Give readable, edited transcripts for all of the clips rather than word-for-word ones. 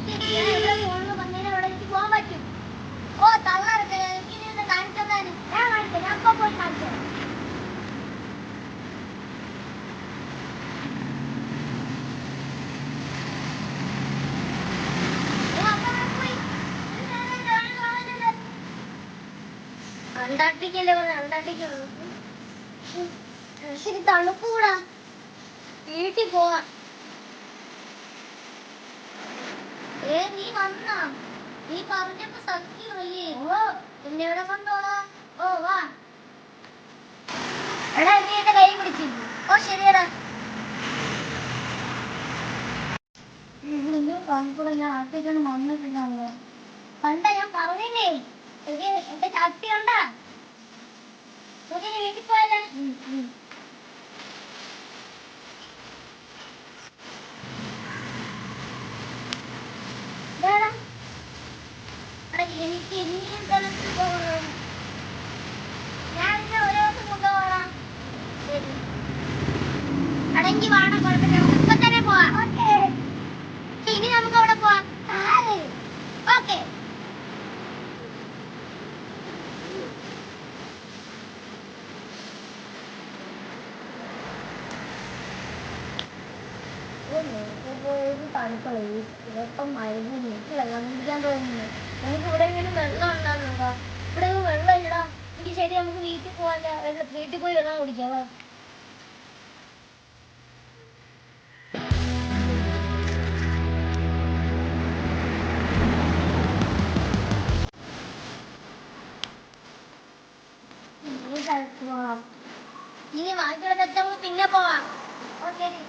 ഞാൻ ഇവിടെ പോകണമെന്ന് പറഞ്ഞാൽ അവിടെ എനിക്ക് പോകാൻ പറ്റും. ഓ തള്ളറൊക്കെ എനിക്കിനി കാണിച്ചതാണ്. ഞാൻ കാണിച്ചു, ഞാൻ ഇപ്പൊ പോയി കാണിച്ചു. അന്റാർട്ടിക്കല്ലേ പറഞ്ഞ അന്റാർട്ടിക്ക ശരി തണുപ്പ് കൂടാ വീട്ടിൽ പോവാ. നീ വന്നാ നീ പറഞ്ഞപ്പോ സത്യമല്ലേ? ഓ എന്നെ എവിടെ കൊണ്ടോളാ? ഓ വാ എടാ നീ എന്റെ കൈ പിടിച്ചില്ല. ഓ ശരിയടാ. ഞാൻ ആർട്ടിക്കൊന്നും വന്നിട്ടില്ല. കണ്ട ഞാൻ പറഞ്ഞില്ലേ എന്റെ ശക്തി കണ്ടാ വീട്ടിൽ പോയല്ലേ. എനിക്ക് ഇനിയും സ്ഥലത്ത് പോകണം. ഞാൻ ഓരോ ദിവസം കൊണ്ടുപോകണം. ശരി അടങ്ങി വേണം, കുഴപ്പമില്ല, ഇപ്പൊ തന്നെ പോവാം. ഇനി നമുക്ക് അവിടെ പോവാം. ഓക്കെ തണുപ്പുള്ള ഇപ്പം മരുന്ന് വീട്ടിൽ വെള്ളം കുടിക്കാൻ തോന്നുന്നു. നമുക്ക് ഇവിടെ എങ്ങനെ വെള്ളം ഉണ്ടാകുന്നുണ്ടോ? ഇവിടെ വെള്ളം ഇല്ലടാ. എനിക്ക് ശരി നമുക്ക് വീട്ടിൽ പോകാല്ല. വീട്ടിൽ പോയി വെള്ളം കുടിക്കാവാ. ഇനി ബാക്കിയുള്ള തെറ്റുമ്പോൾ പിന്നെ പോവാം. ഓ ശരി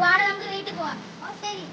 വാടക നമുക്ക് വീട്ടിൽ പോവാം. ഓ ശരി.